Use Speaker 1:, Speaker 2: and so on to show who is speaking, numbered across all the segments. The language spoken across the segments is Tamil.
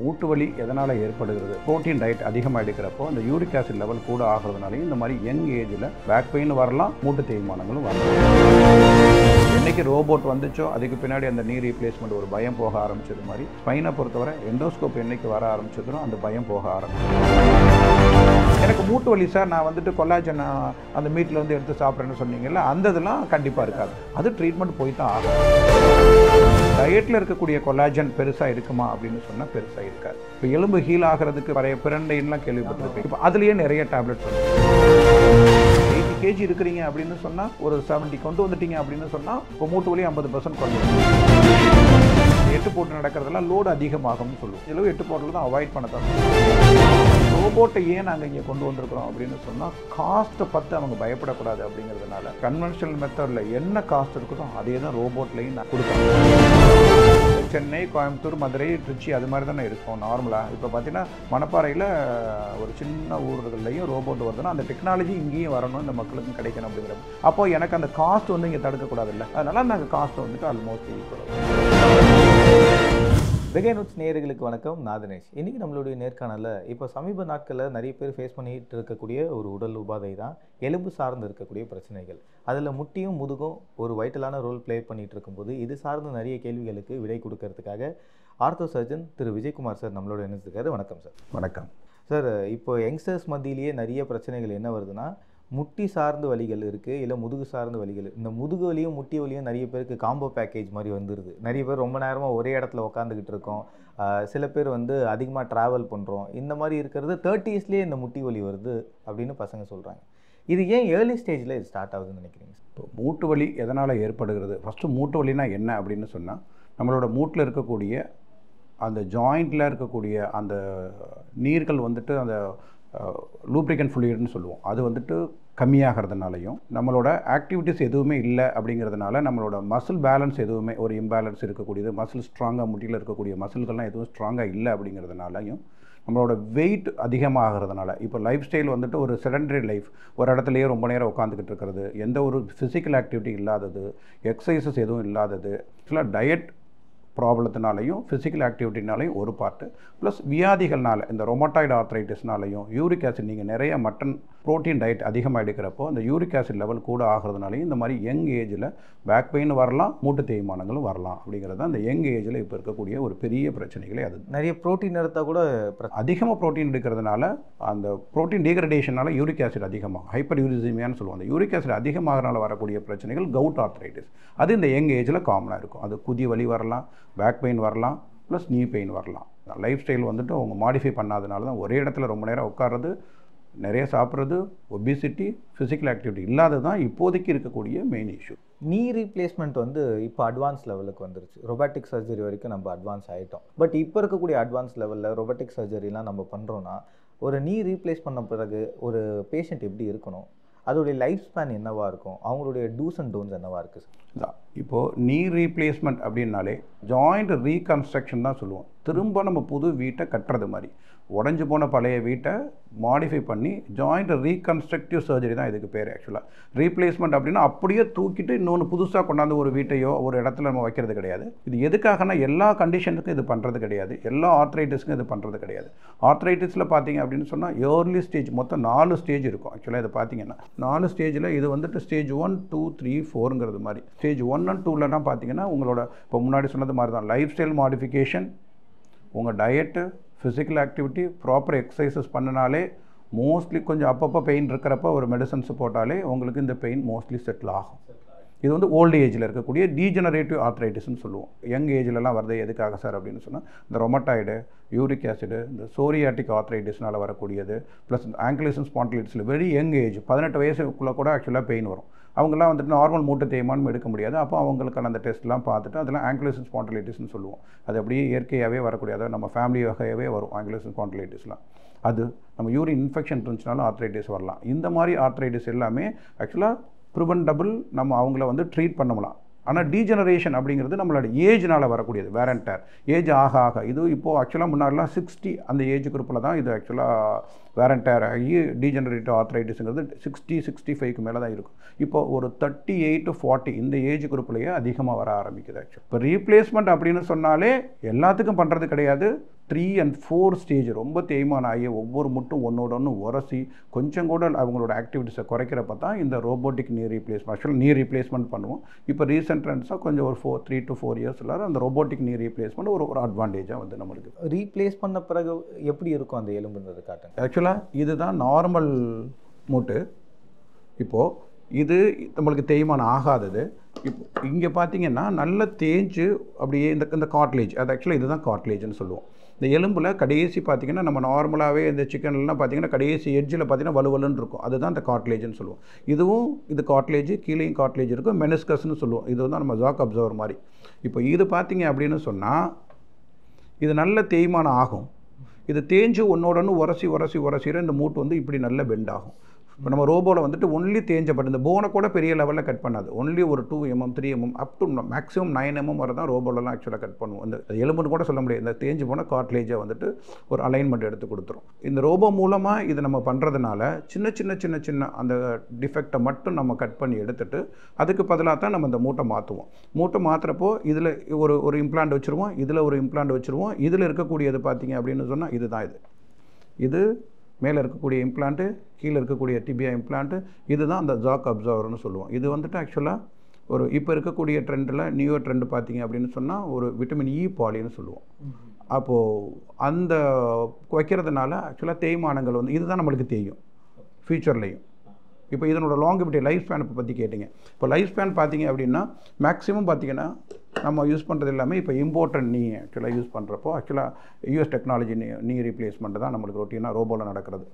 Speaker 1: மூட்டு வலி எதனால் ஏற்படுகிறது? புரோட்டீன் டயட் அதிகமாக எடுக்கிறப்போ அந்த யூரிக் ஆசிட் லெவல் கூட ஆகிறதுனாலையும் இந்த மாதிரி யங் ஏஜில் பேக் பெயின் வரலாம், மூட்டு தேய்மானங்களும் வரலாம். என்னைக்கு ரோபோட் வந்துச்சோ அதுக்கு பின்னாடி அந்த நீ ரீப்ளேஸ்மெண்ட் ஒரு பயம் போக ஆரம்பிச்சது மாதிரி ஸ்பைனை பொறுத்தவரை எண்டோஸ்கோப் என்னைக்கு வர ஆரம்பிச்சதும் அந்த பயம் போக ஆரம்பிச்சு. எனக்கு மூட்டு வலி சார், நான் வந்துட்டு கொலாஜன் அந்த மீட்டில் வந்து எடுத்து சாப்பிட்றேன்னு சொன்னீங்கல்ல, அந்த இதெல்லாம் கண்டிப்பாக இருக்காது. அது ட்ரீட்மெண்ட் போய் தான் ஆகும். டயட்டில் இருக்கக்கூடிய கொலாஜன் பெருசாக இருக்குமா அப்படின்னு சொன்னால் பெருசாக இருக்காது. இப்போ எலும்பு ஹீல் ஆகிறதுக்கு வரைய பிரண்டைன்லாம் கேள்விப்பட்டிருப்பேன். இப்போ அதுலேயே நிறைய டேப்லெட்ஸ் வந்து 80 kg இருக்கிறீங்க அப்படின்னு சொன்னால் ஒரு 70 கொண்டு வந்துட்டீங்க அப்படின்னு சொன்னால் இப்போ மூட்டு வலி 50% குறைஞ்சிடும். 8 போட்டு நடக்கிறதெல்லாம் லோடு அதிகமாகும்னு சொல்லுவோம். இதில் 8 போட்டில் தான் அவாய்ட் பண்ண தான். ரோபோட்டை ஏன் நாங்கள் இங்கே கொண்டு வந்திருக்கிறோம் அப்படின்னு சொன்னால் காஸ்ட்டை பார்த்து அவங்க பயப்படக்கூடாது அப்படிங்கிறதுனால கன்வென்ஷனல் மெத்தடில் என்ன காஸ்ட் இருக்குதோ அதே தான் ரோபோட்லையும் நான் கொடுக்குறேன். சென்னை, கோயம்புத்தூர், மதுரை, திருச்சி அது மாதிரி தானே இருக்கும் நார்மலாக. இப்போ பார்த்தீங்கன்னா மணப்பாறையில் ஒரு சின்ன ஊர்கள்லையும் ரோபோட் வருதுன்னா அந்த டெக்னாலஜி இங்கேயும் வரணும், இந்த மக்களுக்கும் கிடைக்கணும் அப்படிங்கிறது. அப்போ எனக்கு அந்த காஸ்ட் வந்து இங்கே தடுக்கக்கூடாது இல்லை, அதனால் நாங்கள் காஸ்ட் வந்துட்டு ஆல்மோஸ்ட் ஈக்குவல்.
Speaker 2: வெகேனுட்ஸ் நேயர்களுக்கு வணக்கம், நான் தினேஷ். இன்றைக்கி நம்மளுடைய நேர்காணலில் இப்போ சமீப நாட்களில் நிறைய பேர் ஃபேஸ் பண்ணிகிட்டு இருக்கக்கூடிய ஒரு உடல் உபாதை தான் எலும்பு சார்ந்து இருக்கக்கூடிய பிரச்சனைகள். அதில் முட்டியும் முதுகும் ஒரு வைட்டலான ரோல் ப்ளே பண்ணிகிட்டு இருக்கும்போது இது சார்ந்த நிறைய கேள்விகளுக்கு விடை கொடுக்கறதுக்காக ஆர்த்தோ சர்ஜன் திரு விஜயகுமார் சார் நம்மளோட இணைஞ்சிருக்காரு. வணக்கம் சார்.
Speaker 1: வணக்கம்
Speaker 2: சார். இப்போ யங்ஸ்டர்ஸ் மத்தியிலேயே நிறைய பிரச்சனைகள் என்ன வருதுன்னா, முட்டி சார்ந்த வலிகள் இருக்குது, இல்லை முதுகு சார்ந்த வலிகள். இந்த முதுகு வலியும் முட்டி வலியும் நிறைய பேருக்கு காம்போ பேக்கேஜ் மாதிரி வந்துடுது. நிறைய பேர் ரொம்ப நேரமாக ஒரே இடத்துல உட்காந்துக்கிட்டு இருக்கோம். சில பேர் வந்து அதிகமாக ட்ராவல் பண்ணுறோம். இந்த மாதிரி இருக்கிறது 30sலேயே இந்த முட்டி வலி வருது அப்படின்னு பசங்க சொல்கிறாங்க. இது ஏன் ஏர்லி ஸ்டேஜில் இது ஸ்டார்ட் ஆகுதுன்னு நினைக்கிறீங்க?
Speaker 1: இப்போ மூட்டு வலி எதனால் ஏற்படுகிறது? ஃபஸ்ட்டு மூட்டு வலினா என்ன அப்படின்னு சொன்னால், நம்மளோட மூட்டில் இருக்கக்கூடிய அந்த ஜாயிண்டில் இருக்கக்கூடிய அந்த நீர்கள் வந்துட்டு அந்த லூப்ரிகன் ஃப்ளூயிட்னு சொல்லுவோம், அது வந்துட்டு கம்மியாகிறதுனாலையும் நம்மளோட ஆக்டிவிட்டீஸ் எதுவுமே இல்லை அப்படிங்கிறதுனால நம்மளோட மசில் பேலன்ஸ் எதுவுமே ஒரு இம்பேலன்ஸ் இருக்கக்கூடியது, மசில் ஸ்ட்ராங்காக முட்டியில் இருக்கக்கூடிய மசில்கள்லாம் எதுவும் ஸ்ட்ராங்காக இல்லை அப்படிங்கிறதுனாலையும் நம்மளோட வெயிட் அதிகமாகிறதுனால இப்போ லைஃப் ஸ்டைல் வந்துட்டு ஒரு செடன்டரி லைஃப், ஒரு இடத்துலையே ரொம்ப நேரம் உட்காந்துக்கிட்டு இருக்கிறது, எந்த ஒரு ஃபிசிக்கல் ஆக்டிவிட்டி இல்லாதது, எக்ஸசைசஸ் எதுவும் இல்லாதது, ஆக்சுவலாக டயட் ப்ராப்ளத்தினாலையும் ஃபிசிக்கல் ஆக்டிவிட்டினாலையும் ஒரு பார்ட்டு, ப்ளஸ் வியாதிகள்னால இந்த ரொமட்டாய்டு ஆர்த்ரைட்டிஸ்னாலையும் யூரிக் ஆசிட் நீங்கள் நிறைய மட்டன் ப்ரோட்டீன் டயட் அதிகமாக எடுக்கிறப்போ அந்த யூரிக் ஆசிட் லெவல் கூட ஆகிறதுனாலையும் இந்த மாதிரி யங் ஏஜில் பேக் பெயின் வரலாம், மூட்டு தேய்மானங்களும் வரலாம். அப்படிங்கிறது தான் அந்த யங் ஏஜில் இப்போ இருக்கக்கூடிய ஒரு பெரிய பிரச்சனைகளே. அது
Speaker 2: நிறைய ப்ரோட்டீன் எடுத்தால் கூட
Speaker 1: அதிகமாக ப்ரோட்டீன் எடுக்கிறதுனால அந்த ப்ரோட்டீன் டீக்ரடேஷனால் யூரிக் ஆசிட் அதிகமாகும், ஹைப்பர் யூரிசீமியான்னு சொல்லுவோம். அந்த யூரிக் ஆசிட் அதிகமாகறனால வரக்கூடிய பிரச்சனைகள் கவுட் ஆர்த்ரைட்டிஸ், அது இந்த யங் ஏஜில் காமனாக இருக்கும். அது குதி வலி வரலாம், பேக் பெயின் வரலாம், ப்ளஸ் நீ பெயின் வரலாம். லைஃப் ஸ்டைல் வந்துட்டு அவங்க மாடிஃபை பண்ணாதனால தான் ஒரே இடத்துல ரொம்ப நேரம் உட்கார்றது, நிறைய சாப்பிட்றது, ஒபிசிட்டி, ஃபிசிக்கல் ஆக்டிவிட்டி இல்லாதது தான் இப்போதைக்கு இருக்கக்கூடிய மெயின் இஷ்யூ.
Speaker 2: நீ ரீப்ளேஸ்மெண்ட் வந்து இப்போ அட்வான்ஸ் லெவலுக்கு வந்துருச்சு. ரொபாட்டிக் சர்ஜரி வரைக்கும் நம்ம அட்வான்ஸ் ஆகிட்டோம். பட் இப்போ இருக்கக்கூடிய அட்வான்ஸ் லெவலில் ரொபாட்டிக் சர்ஜரிலாம் நம்ம பண்ணுறோன்னா ஒரு நீ ரீப்ளேஸ் பண்ண பிறகு ஒரு பேஷண்ட் எப்படி இருக்கணும், அதோடைய லைஃப் ஸ்பேன் என்னவாக இருக்கும், அவங்களுடைய டூஸ் அண்ட் டோன்ஸ் என்னவாக இருக்குது சார்?
Speaker 1: இப்போது நீ ரீப்ளேஸ்மெண்ட் அப்படின்னாலே ஜாயிண்ட் ரீகன்ஸ்ட்ரக்ஷன் தான் சொல்லுவோம். திரும்ப நம்ம புது வீட்டை கட்டுறது மாதிரி, உடஞ்சி போன பழைய வீட்டை மாடிஃபை பண்ணி ஜாயிண்ட் ரீகன்ஸ்ட்ரக்டிவ் சர்ஜரி தான் இதுக்கு பேர். ஆக்சுவலாக ரீப்ளேஸ்மெண்ட் அப்படின்னா அப்படியே தூக்கிட்டு இன்னொன்று புதுசாக கொண்டாந்து ஒரு வீட்டையோ ஒரு இடத்துல நம்ம வைக்கிறது கிடையாது. இது எதுக்காகனா எல்லா கண்டிஷனுக்கும் இது பண்ணுறது கிடையாது, எல்லா ஆர்த்ரைட்டிஸ்க்கும் இது பண்ணுறது கிடையாது. ஆர்த்ரைட்டிஸில் பார்த்தீங்க அப்படின்னு சொன்னால் ஏர்லி ஸ்டேஜ் மொத்தம் 4 ஸ்டேஜ் இருக்கும். ஆக்சுவலாக இது பார்த்தீங்கன்னா 4 ஸ்டேஜில் இது வந்துட்டு ஸ்டேஜ் 1, 2, 3, 4ங்கிறது மாதிரி. ஸ்டேஜ் 1 and 2லலாம் பார்த்தீங்கன்னா உங்களோட இப்போ முன்னாடி சொன்னது மாதிரி தான் லைஃப் ஸ்டைல் மாடிஃபிகேஷன், உங்கள் diet, physical activity, proper exercises பண்ணினாலே மோஸ்ட்லி கொஞ்சம் அப்பப்போ பெயின் இருக்கிறப்ப ஒரு மெடிசன்ஸ் போட்டாலே உங்களுக்கு இந்த பெயின் மோஸ்ட்லி செட்டில் ஆகும். இது வந்து ஓல்டு ஏஜில் இருக்கக்கூடிய டீஜெனரேட்டிவ் ஆர்த்ரைட்டிஸ்னு சொல்லுவோம். யங் ஏஜ்லலாம் வருது எதுக்காக சார் அப்படின்னு சொன்னால் இந்த ரொமட்டாய்டு, யூரிக் ஆசிடு, இந்த சோரியாட்டிக் ஆர்த்ரைட்டிஸ்னால் வரக்கூடியது, ப்ளஸ் ஆங்கிலிசம் ஸ்பாண்டிலைட்டிஸில் வெரி யங் ஏஜ் 18 வயசுக்குள்ளே கூட ஆக்சுவலாக பெயின் வரும். அவங்கெல்லாம் வந்துட்டு நார்மல் மூட்டு தேய்மானம் எடுக்க முடியாது. அப்போ அவங்களுக்கான அந்த டெஸ்ட்லாம் பார்த்துட்டு அதெல்லாம் ஆங்கிலிசம் ஸ்பாண்டிலைட்டிஸ்னு சொல்லுவோம். அது அப்படியே இயற்கையாகவே வரக்கூடிய, அதாவது நம்ம ஃபேமிலி வகையாகவே வரும் ஆங்கிலிசம் ஸ்பாண்டிலைட்டிஸ்லாம். அது நம்ம யூரின் இன்ஃபெக்ஷன் இருந்துச்சுனாலும் ஆர்த்ரைட்டிஸ் வரலாம். இந்த மாதிரி ஆர்த்ரைட்டிஸ் எல்லாமே ஆக்சுவலாக ப்ரிவென்டபிள், நம்ம அவங்கள வந்து ட்ரீட் பண்ணலாம். ஆனால் டீஜெனரேஷன் அப்படிங்கிறது நம்மளோட ஏஜ்னால் வரக்கூடியது, வேர் அண்ட் டேர். ஏஜ் ஆக ஆக இது இப்போது ஆக்சுவலாக முன்னாடிலாம் 60 அந்த ஏஜ் குரூப்பில் தான் இது ஆக்சுவலாக வேர் அண்ட் டேர் ஆகி டீஜெனரேட்டிவ் ஆர்த்ரைட்டிஸுங்கிறது 60-65க்கு மேலே தான் இருக்கும். இப்போ ஒரு 38 to 40 இந்த ஏஜ் குரூப்லேயே அதிகமாக வர ஆரம்பிக்குது. ஆக்சுவலி இப்போ ரீப்ளேஸ்மெண்ட் அப்படின்னு சொன்னாலே எல்லாத்துக்கும் பண்ணுறது கிடையாது. 3 and 4 ஸ்டேஜ் ரொம்ப தேய்மானம் ஆகி ஒவ்வொரு முட்டும் ஒன்றோட ஒன்று உரசி கொஞ்சம் கூட அவங்களோட ஆக்டிவிட்டீஸை குறைக்கிறப்ப தான் இந்த ரோபோட்டிக் நீ ரீப்ளேஸ்மெண்ட் ஆக்சுவலாக நீ ரீப்ளேஸ்மெண்ட் பண்ணுவோம். இப்போ ரீசெண்ட் ட்ரெண்ட்ஸாக கொஞ்சம் ஒரு 3 to 4 years அந்த ரோபோட்டிக் நீ ரீப்ளேஸ்மெண்ட் ஒரு அட்வான்டேஜாக வந்து நம்மளுக்கு.
Speaker 2: ரீப்ளேஸ் பண்ண பிறகு எப்படி இருக்கும் அந்த எலும்புன்றது காட்டுங்க.
Speaker 1: ஆக்சுவலாக இதுதான் நார்மல் மூட்டு. இப்போது இது நம்மளுக்கு தேய்மானம் ஆகாதது. இப்போ இங்கே பார்த்தீங்கன்னா நல்லா தேஞ்சு அப்படியே இந்த கார்ட்லேஜ், அது ஆக்சுவலாக இதுதான் கார்ட்லேஜ்னு சொல்லுவோம். இந்த எலும்பில் கடைசி பார்த்திங்கன்னா நம்ம நார்மலாகவே இந்த சிக்கன்லாம் பார்த்திங்கன்னா கடைசி எட்ஜில் பார்த்திங்கன்னா வலுவலுன்னு இருக்கும், அதுதான் இந்த கார்ட்லேஜ்னு சொல்லுவோம். இதுவும் இது கார்ட்லேஜ், கீழேயும் கார்ட்லேஜ் இருக்கும், மெனிஸ்கஸ்னு சொல்லுவோம். இது வந்து நம்ம ஜாக் அப்சர்வர் மாதிரி. இப்போ இது பார்த்திங்க அப்படின்னு சொன்னால் இது நல்ல தேய்மானம் ஆகும். இது தேஞ்சு ஒன்றோட ஒன்று உரசிற இந்த மூட்டு வந்து இப்படி நல்ல பெண்ட் ஆகும். இப்போ நம்ம ரோபோவில் வந்துட்டு ஒன்லி தேஞ்சப்பட்ட இந்த போனை கூட பெரிய லெவலில் கட் பண்ணாது. ஒன்லி ஒரு 2 mm 3 mm up to maximum 9 mm வரை தான் ரோபோலலாம் ஆக்சுவலாக கட் பண்ணுவோம். இந்த எலும்புன்னு கூட சொல்ல முடியாது. இந்த தேஞ்சு போனால் கார்ட்லேஜை வந்துட்டு ஒரு அலைன்மெண்ட் எடுத்து கொடுத்துரும். இந்த ரோபோ மூலமாக இது நம்ம பண்ணுறதுனால சின்ன அந்த டிஃபெக்டை மட்டும் நம்ம கட் பண்ணி எடுத்துட்டு அதுக்கு பதிலாக தான் நம்ம இந்த மூட்டை மாற்றுவோம். மூட்டை மாற்றுறப்போ இதில் ஒரு இம்ப்ளான்ட் வச்சுருவோம், இதில் ஒரு இம்ப்ளான்ட் வச்சுருவோம். இதில் இருக்கக்கூடியது பார்த்தீங்க அப்படின்னு சொன்னால் இதுதான் இது மேலே இருக்கக்கூடிய இம்ப்ளான்ட்டு, கீழே இருக்கக்கூடிய டிபியா இம்ப்ளான்ட்டு, இதுதான் அந்த ஜாக் அப்சர்வர்னு சொல்லுவோம். இது வந்துட்டு ஆக்சுவலாக இப்போ இருக்கக்கூடிய ட்ரெண்டில் நியூ ட்ரெண்டு பார்த்தீங்க அப்படின்னு சொன்னால் ஒரு விட்டமின் இ பாலின்னு சொல்லுவோம். அப்போது அந்த வைக்கிறதுனால ஆக்சுவலாக தேய்மானங்கள் வந்து இதுதான் நம்மளுக்கு தெரியும் ஃபியூச்சர்லேயும். இப்போ இதனோட லாங்கிவிட்டி லைஃப் ஸ்பேன் பற்றி கேட்டிங்க. இப்போ லைஃப் ஸ்பேன் பார்த்தீங்க அப்படின்னா மேக்ஸிமம் பார்த்தீங்கன்னா நம்ம யூஸ் பண்ணுறது எல்லாமே இப்போ இம்போர்ட்டட் நீ ஆக்சுவலாக யூஸ் பண்ணுறப்போ ஆக்சுவலாக யூஎஸ் டெக்னாலஜி நீ ரீப்ளேஸ்மெண்ட் தான் நம்மளுக்கு ரொட்டீனாக ரோபோவில் நடக்கிறது.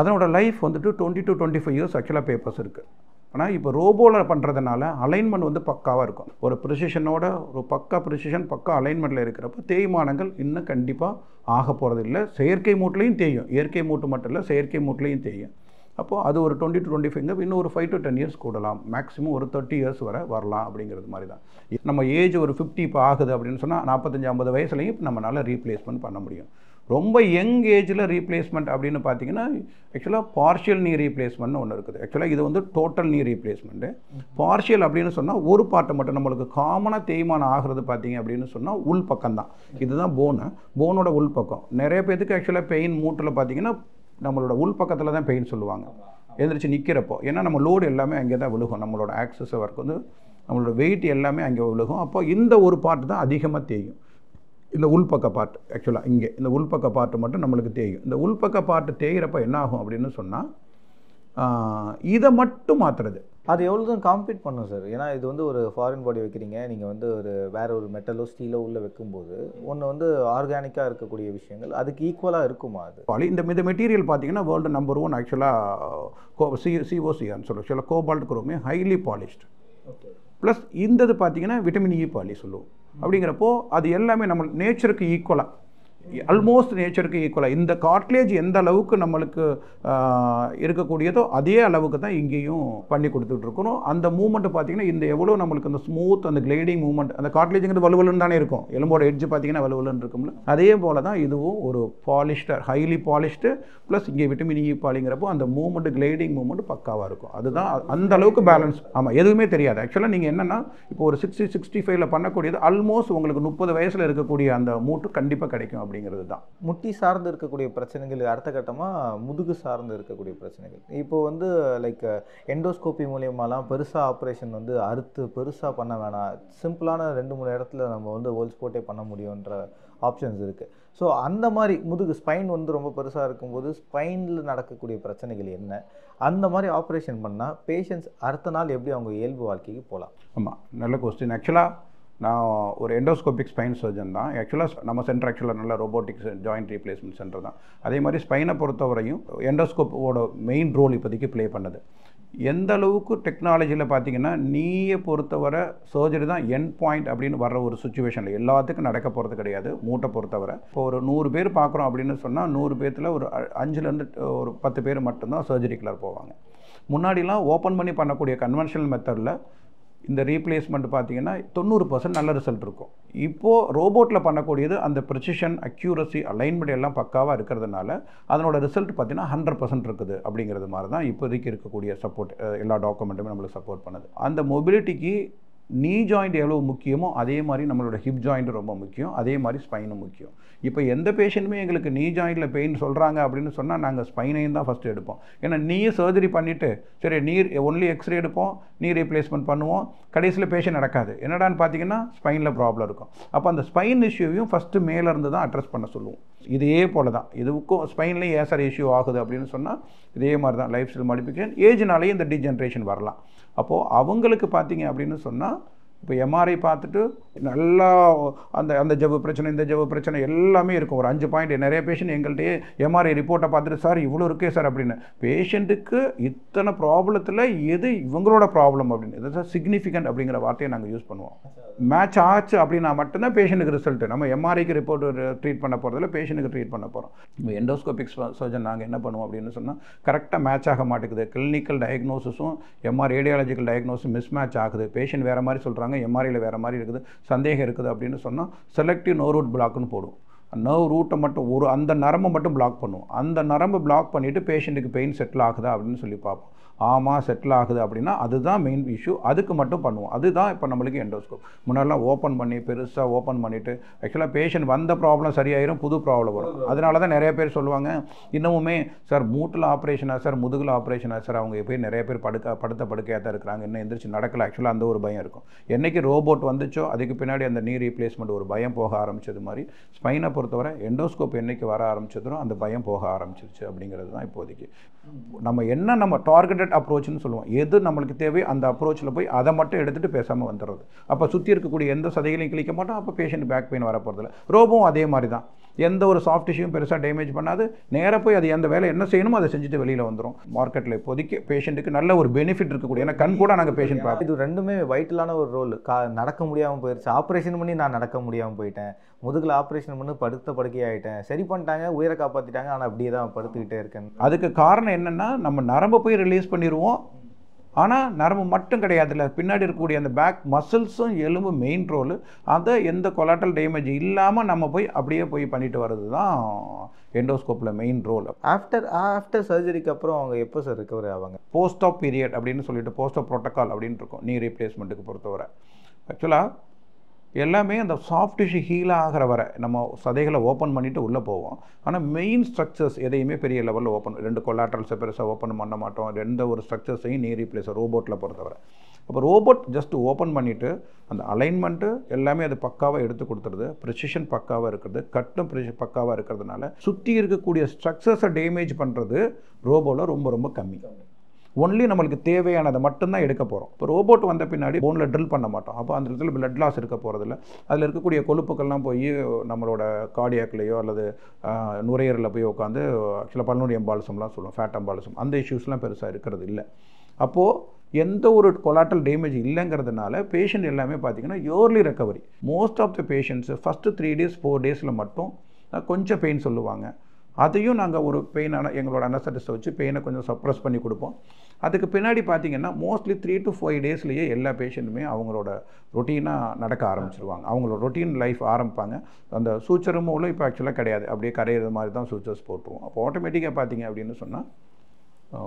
Speaker 1: அதனோட லைஃப் வந்துட்டு 20 to 25 years ஆக்சுவலாக பேப்பர்ஸ் இருக்குது. ஆனால் இப்போ ரோபோவில் பண்ணுறதுனால அலைன்மெண்ட் வந்து பக்காவாக இருக்கும். ஒரு ப்ரிசிஷனோட ஒரு பக்கா அலைன்மெண்ட்டில் இருக்கிறப்ப தேய்மானங்கள் இன்னும் கண்டிப்பாக ஆக போகிறது இல்லை. செயற்கை மூட்டிலையும் தேயும், இயற்கை மூட்டு மட்டும் இல்லை செயற்கை மூட்டிலையும் தேயும். அப்போது அது ஒரு 20 to 25 இன்னும் ஒரு 5 to 10 years கூடலாம், மேக்ஸிமம் ஒரு 30 years வரை வரலாம் அப்படிங்கிறது மாதிரி தான். நம்ம ஏஜ் ஒரு 50 இப்போ ஆகுது அப்படின்னு சொன்னால் 45-50 வயசுலையும் நம்மளால் ரீப்ளேஸ்மெண்ட் பண்ண முடியும். ரொம்ப யங் ஏஜில் ரீப்ளேஸ்மெண்ட் அப்படின்னு பார்த்தீங்கன்னா ஆக்சுவலாக பார்ஷியல் நீ ரீப்ளேஸ்மெண்ட்னு ஒன்று இருக்குது. ஆக்சுவலாக இது வந்து டோட்டல் நீ ரீப்ளேஸ்மெண்ட்டு. பார்ஷியல் அப்படின்னு சொன்னால் ஒரு பார்ட்டை மட்டும் நம்மளுக்கு காமனாக தேய்மானம் ஆகிறது பார்த்தீங்க அப்படின்னு சொன்னால் உள் பக்கம் தான். இதுதான் போனோட உள் பக்கம். நிறைய பேருக்கு ஆக்சுவலாக பெயின் மூட்டில் பார்த்தீங்கன்னா நம்மளோட உள் பக்கத்தில் தான் பெயின் சொல்லுவாங்க எழுந்திரிச்சு நிற்கிறப்போ. ஏன்னா நம்ம லோடு எல்லாமே அங்கே தான் விழுகும், நம்மளோட ஆக்சஸ் ஒர்க் வந்து நம்மளோட வெயிட் எல்லாமே அங்கே விழுகும். அப்போ இந்த ஒரு பார்ட் தான் அதிகமாக தேயும், இந்த உள்பக்க பார்ட். ஆக்சுவலாக இங்கே இந்த உள்பக்க பார்ட்டு மட்டும் நம்மளுக்கு தேயும். இந்த உள்பக்க பார்ட்டு தேயிறப்ப என்ன ஆகும் அப்படின்னு சொன்னால் இதை மட்டும் மாற்றுறது.
Speaker 2: அது எவ்வளோ தான் காம்பீட் பண்ணும் சார்? ஏன்னா இது வந்து ஒரு ஃபாரின் பாடி வைக்கிறீங்க, நீங்கள் வந்து வேறு ஒரு மெட்டலோ ஸ்டீலோ உள்ளே வைக்கும்போது ஒன்று வந்து ஆர்கானிக்காக இருக்கக்கூடிய விஷயங்கள் அதுக்கு ஈக்குவலாக இருக்குமா? அது
Speaker 1: இந்த மெட்டீரியல் பார்த்தீங்கன்னா வேர்ல்டு நம்பர் 1 ஆக்சுவலாக COCRன்னு சொல்லுவோம். ஆக்சுவலாக கோபால்ட் குரோமே ஹைலி பாலிஷ்டு. ப்ளஸ் இந்தது பார்த்தீங்கன்னா விட்டமின் இ பாலி சொல்லுவோம். அப்படிங்கிறப்போ அது எல்லாமே நம்ம நேச்சருக்கு ஈக்குவலாக, ஆல்மோஸ்ட் நேச்சருக்கு ஈக்குவலாக இந்த கார்ட்லேஜ் எந்த அளவுக்கு நம்மளுக்கு இருக்கக்கூடியதோ அதே அளவுக்கு தான் இங்கேயும் பண்ணி கொடுத்துட்ருக்கணும். அந்த மூமெண்ட்டு பார்த்திங்கன்னா இந்த எவ்வளோ நம்மளுக்கு அந்த ஸ்மூத் அந்த கிளைடிங் மூமெண்ட், அந்த கார்ட்லேஜுங்கிறது வலுவலுன்னு தானே இருக்கும், எலும்போட எட்ஜ் பார்த்திங்கன்னா வலுவலுன்னு இருக்கும்ல, அதே போல் தான் இதுவும் ஒரு பாலிஷ்டு ஹைலி பாலிஷ்டு ப்ளஸ் இங்கே விட்டமின் இ பாலிங்கிறப்போ அந்த மூமெண்ட்டு கிளைடிங் மூமெண்ட் பக்காவாக இருக்கும். அதுதான் அந்த அளவுக்கு பேலன்ஸ். ஆமாம், எதுவுமே தெரியாது. ஆக்சுவலாக நீங்கள் என்னென்னா இப்போ ஒரு 60-65 பண்ணக்கூடியது ஆல்மோஸ்ட் உங்களுக்கு 30 வயசில் இருக்கக்கூடிய அந்த மூட்டு கண்டிப்பாக கிடைக்கும் அப்படிங்கிறது தான்.
Speaker 2: முட்டி சார்ந்து இருக்கக்கூடிய பிரச்சனைகள் அடுத்த கட்டமாக முதுகு சார்ந்து இருக்கக்கூடிய பிரச்சனைகள். இப்போ வந்து லைக் எண்டோஸ்கோப்பி மூலியமாலாம் பெருசாக ஆப்ரேஷன் வந்து அறுத்து பெருசாக பண்ண வேணாம், சிம்பிளான 2-3 இடத்துல நம்ம வந்து ஹோல்ஸ் போட்டே பண்ண முடியுன்ற ஆப்ஷன்ஸ் இருக்குது. ஸோ அந்த மாதிரி முதுகு ஸ்பைன் வந்து ரொம்ப பெருசாக இருக்கும்போது ஸ்பைனில் நடக்கக்கூடிய பிரச்சனைகள் என்ன, அந்த மாதிரி ஆப்ரேஷன் பண்ணால் பேஷண்ட்ஸ் அடுத்த நாள் எப்படி அவங்க இயல்பு வாழ்க்கைக்கு போகலாம்?
Speaker 1: ஆமாம், நல்ல கொஸ்டின். ஆக்சுவலாக நான் ஒரு எண்டோஸ்கோபிக் ஸ்பைன் சர்ஜன் தான். ஆக்சுவலாக நம்ம சென்டர் ஆக்சுவலாக நல்ல ரோபோட்டிக்ஸ் ஜாயிண்ட் ரீப்ளேஸ்மெண்ட் சென்டர் தான். அதே மாதிரி ஸ்பைனை பொறுத்தவரையும் எண்டோஸ்கோப்போட மெயின் ரோல் இப்போதைக்கு ப்ளே பண்ணுது. எந்த அளவுக்கு டெக்னாலஜியில் பார்த்தீங்கன்னா நீயை பொறுத்தவரை சர்ஜரி தான் எண்ட் பாயிண்ட் அப்படின்னு வர்ற ஒரு சுச்சுவேஷனில் எல்லாத்துக்கும் நடக்க போகிறது கிடையாது. மூட்டை பொறுத்தவரை இப்போ ஒரு 100 பேர் பார்க்குறோம் அப்படின்னு சொன்னால் 100 பேர்த்தில் ஒரு 5லேருந்து ஒரு 10 பேர் மட்டும்தான் சர்ஜரிக்குள்ளே போவாங்க. முன்னாடிலாம் ஓப்பன் பண்ணி பண்ணக்கூடிய கன்வென்ஷனல் மெத்தடில் இந்த ரீப்ளேஸ்மெண்ட் பார்த்தீங்கன்னா 90% நல்ல ரிசல்ட் இருக்கும். இப்போது ரோபோட்டில் பண்ணக்கூடியது அந்த ப்ரிசிஷன், அக்யூரசி, அலைன்மெண்ட் எல்லாம் பக்காவாக இருக்கிறதுனால அதனோட ரிசல்ட் பார்த்தீங்கன்னா 100% இருக்குது. அப்படிங்கிறது மாதிரி தான் இப்போதைக்கு இருக்கக்கூடிய சப்போர்ட். எல்லா டாக்குமெண்ட்டுமே நம்மளுக்கு சப்போர்ட் பண்ணுது. அந்த மொபிலிட்டிக்கு நீ ஜாயிண்ட் எவ்வளோ முக்கியமோ அதே மாதிரி நம்மளோட ஹிப் ஜாயிண்ட் ரொம்ப முக்கியம், அதே மாதிரி ஸ்பைனும் முக்கியம். இப்போ எந்த பேஷண்ட்டுமே எங்களுக்கு நீ ஜாயிண்டில் பெயின் சொல்கிறாங்க அப்படின்னு சொன்னால் நாங்கள் ஸ்பைனையும் தான் ஃபஸ்ட்டு எடுப்போம். ஏன்னா நீயே சர்ஜரி பண்ணிவிட்டு சரி ஒன்லி எக்ஸ்ரே எடுப்போம், நீ ரீப்ளேஸ்மெண்ட் பண்ணுவோம், கடைசியில் பேஷண்ட் நடக்காது. என்னடான்னு பார்த்தீங்கன்னா ஸ்பைனில் ப்ராப்ளம் இருக்கும். அப்போ அந்த ஸ்பைன் இஷ்யூவையும் ஃபஸ்ட்டு மேலேருந்து தான் அட்ரஸ் பண்ண சொல்லுவோம். இதே போல் தான் இதுக்கும் ஸ்பைன்லேயும் ஏன் சார் இஷ்யூ ஆகுது அப்படின்னு சொன்னால் இதே மாதிரி தான் லைஃப் ஸ்டைல் மாடிஃபிகேஷன், ஏஜ்னாலேயே இந்த டிஜென்ரேஷன் வரலாம். அப்போது அவங்களுக்கு பார்த்தீங்க அப்படின்னு சொன்னால் இப்போ எம்ஆர்ஐ பார்த்துட்டு நல்லா அந்த ஜவ்வு பிரச்சனை இந்த ஜவ்வு பிரச்சனை எல்லாமே இருக்கும். ஒரு 5 பாயிண்ட் நிறைய பேஷண்ட் எங்கள்கிட்டயே எம்ஆர்ஐ ரிப்போர்ட்டை பார்த்துட்டு சார் இவ்வளோ இருக்கே சார் அப்படின்னு. பேஷண்ட்டுக்கு இத்தனை ப்ராப்ளத்தில் எது இவங்களோட ப்ராப்ளம் அப்படின்னு இதுதான் சிக்னிஃபிகண்ட் அப்படிங்கிற வார்த்தையை நாங்கள் யூஸ் பண்ணுவோம். மேட்ச் ஆச்சு அப்படின்னா மட்டும்தான் பேஷண்ட்டுக்கு ரிசல்ட்டு. நம்ம எம்ஆர்ஐக்கு ரிப்போர்ட் ட்ரீட் பண்ண போகிறதில்ல, பேஷண்ட்டுக்கு ட்ரீட் பண்ண போகிறோம். இப்போ எண்டோஸ்கோபிக் சர்ஜன் நாங்கள் என்ன பண்ணுவோம் அப்படின்னு சொன்னால் கரெக்டாக மேட்ச் ஆக மாட்டேங்குது. கிளினிக்கல் டயக்னோசிஸும் ரேடியாலஜிக்கல் டயக்னோசிஸ் மிஸ் மேட்ச் ஆகுது. பேஷண்ட் வேறு மாதிரி சொல்கிறாங்க, எம்ஆர்ஐயில் வேறு மாதிரி இருக்குது, சந்தேகம் இருக்குது அப்படின்னு சொன்னால் செலக்டிவ் நர்வ் ரூட் பிளாக்னு போடும். நர்வ் ரூட்டை மட்டும் அந்த நரம்பை மட்டும் பிளாக் பண்ணுவோம். அந்த நரம்பை பிளாக் பண்ணிவிட்டு பேஷண்ட்டுக்கு பெயின் செட்டில் ஆகுதா அப்படின்னு சொல்லி பார்ப்போம். ஆமாம் செட்டில் ஆகுது அப்படின்னா அதுதான் மெயின் இஷ்யூ, அதுக்கு மட்டும் பண்ணுவோம். அதுதான் இப்போ நம்மளுக்கு எண்டோஸ்கோப். முன்னாடிலாம் ஓப்பன் பண்ணி பெருசாக ஓப்பன் பண்ணிவிட்டு ஆக்சுவலாக பேஷண்ட் வந்த ப்ராப்ளம் சரியாயிரும், புது ப்ராப்ளம் வரும். அதனால தான் நிறைய பேர் சொல்லுவாங்க இன்னமுமே சார் மூட்டில் ஆப்ரேஷனா சார், முதுகில் ஆப்ரேஷனா சார், அவங்க போய் நிறைய பேர் படுத்த படுக்கையாக தான் இருக்கிறாங்க, இன்னும் எந்திரிச்சு நடக்கல. ஆக்சுவலாக அந்த ஒரு பயம் இருக்கும். என்றைக்கு ரோபோட் வந்துச்சோ அதுக்கு பின்னாடி அந்த நீ ரீப்ளேஸ்மெண்ட் ஒரு பயம் போக ஆரம்பிச்சது மாதிரி ஸ்பைனை பொறுத்தவரை எண்டோஸ்கோப் என்றைக்கு வர ஆரம்பிச்சதோ அந்த பயம் போக ஆரம்பிச்சிருச்சு அப்படிங்கிறது தான் இப்போதைக்கு. நம்ம டார்கெட்டட் அப்ரோச்னு சொல்லுவோம். எது நம்மளுக்கு தேவை அந்த அப்ரோச்சில் போய் அதை மட்டும் எடுத்துகிட்டு பேசாமல் வந்துடுறது. அப்போ சுற்றி இருக்கக்கூடிய எந்த சதைகளையும் கிளிக்க மாட்டோம், அப்போ பேஷண்ட் பேக் பெயின் வர போகிறதில்ல. ரோபோவும் அதே மாதிரி தான், எந்த ஒரு சாஃப்ட் டிஷ்யூவும் பெருசாக டேமேஜ் பண்ணாது, நேராக போய் அது எந்த வேலை என்ன செய்யணுமோ அதை செஞ்சுட்டு வெளியில் வந்துடும். மார்க்கெட்டில் இப்போதைக்கு பேஷண்ட்டுக்கு நல்ல ஒரு பெனிஃபிட் இருக்கக்கூடிய, ஏன்னா கண் கூட நாங்கள் பேஷண்ட் பார்ப்போம்.
Speaker 2: இது ரெண்டுமே வைட்டலான ஒரு ரோல். நடக்க முடியாமல் போயிடுச்சு, ஆப்ரேஷன் பண்ணி நான் நடக்க முடியாமல் போயிட்டேன், முதுகில் ஆப்ரேஷன் பண்ணி படுக்கையாகிட்டேன், சரி பண்ணிட்டாங்க, உயிரை காப்பாற்றிட்டாங்க, ஆனால் அப்படியே தான் படுத்துக்கிட்டே இருக்கேன்.
Speaker 1: அதுக்கு காரணம் என்னென்னா நம்ம நரம்பை போய் ரிலீஸ் பண்ணிடுவோம், ஆனால் நரம்பு மட்டும் கிடையாதுல்ல, பின்னாடி இருக்கக்கூடிய அந்த பேக் மசில்ஸும் எலும்பு மெயின் ரோல். அதை எந்த கொலாட்டல் டேமேஜ் இல்லாமல் நம்ம போய் அப்படியே போய் பண்ணிட்டு வர்றது தான் எண்டோஸ்கோப்பில் மெயின் ரோல்.
Speaker 2: ஆஃப்டர் சர்ஜரிக்கு அப்புறம் அவங்க எப்போ சார் ரிகவர் ஆவாங்க?
Speaker 1: போஸ்ட் ஆப் பீரியட் அப்படின்னு சொல்லிட்டு போஸ்ட் ஆப் ப்ரோட்டோக்கால் அப்படின்னு இருக்கும் நீ ரீப்ளேஸ்மெண்ட்டுக்கு பொறுத்தவரை. ஆக்சுவலாக எல்லாமே அந்த சாஃப்ட் டிஷ்யூ ஹீல் ஆகிற வரை நம்ம சதைகளை ஓப்பன் பண்ணிவிட்டு உள்ளே போவோம். ஆனால் மெயின் ஸ்ட்ரக்சர்ஸ் எதையுமே பெரிய லெவலில் ஓப்பன் 2 கொலாட்ரல்ஸை பெருசாக ஓப்பன் பண்ண மாட்டோம். எந்த ஒரு ஸ்ட்ரக்சர்ஸையும் நீ ரீப்ளேஸ் ரோபோட்டில் பொறுத்தவரை. அப்போ ரோபோட் ஜஸ்ட் ஓப்பன் பண்ணிவிட்டு அந்த அலைன்மெண்ட்டு எல்லாமே அது பக்காவாக எடுத்து கொடுத்துருது, ப்ரிசிஷன் பக்காவாக இருக்கிறது, கட்டும் பக்காவாக இருக்கிறதுனால சுற்றி இருக்கக்கூடிய ஸ்ட்ரக்சர்ஸை டேமேஜ் பண்ணுறது ரோபோவில் ரொம்ப ரொம்ப கம்மி. ஒன்லி நம்மளுக்கு தேவையானதை மட்டும்தான் எடுக்க போகிறோம். இப்போ ரோபோட் வந்த பின்னாடி போனில் ட்ரில் பண்ண மாட்டோம். அப்போ அந்த இடத்துல பிளட் லாஸ் இருக்க போகிறதில்ல. அதில் இருக்கக்கூடிய கொழுப்புக்கள்லாம் போய் நம்மளோட கார்டியாக்லேயோ அல்லது நுரையீரலில் போய் உட்காந்து ஆக்சுவலாக பல்மோனரி எம்பாலிசம்லாம் சொல்லுவோம், ஃபேட் எம்பாலிசம், அந்த இஷ்யூஸ்லாம் பெருசாக இருக்கிறது இல்லை. அப்போது எந்த ஒரு கொலாட்டல் டேமேஜ் இல்லைங்கிறதுனால பேஷண்ட் எல்லாமே பார்த்திங்கன்னா early recovery. Most of the patients first 3 days 4 days மட்டும் கொஞ்சம் பெயின் சொல்லுவாங்க. அதையும் நாங்கள் ஒரு பெயினான எங்களோட அனஸ்தட்டிஸ்ட்டை வச்சு பெயினை கொஞ்சம் சப்ரஸ் பண்ணி கொடுப்போம். அதுக்கு பின்னாடி பார்த்திங்கன்னா மோஸ்ட்லி 3 to 5 days எல்லா பேஷண்ட்டுமே அவங்களோட ரொட்டீனாக நடக்க ஆரம்பிச்சிருவாங்க. அவங்களோட ரொட்டீன் லைஃப் ஆரம்பிப்பாங்க. அந்த சூச்சர் மூலம் இப்போ ஆக்சுவலாக கிடையாது, அப்படியே கரையிறது மாதிரி தான் சூச்சர்ஸ் போட்டுருவோம். அப்போ ஆட்டோமேட்டிக்காக பார்த்திங்க அப்படின்னு சொன்னால்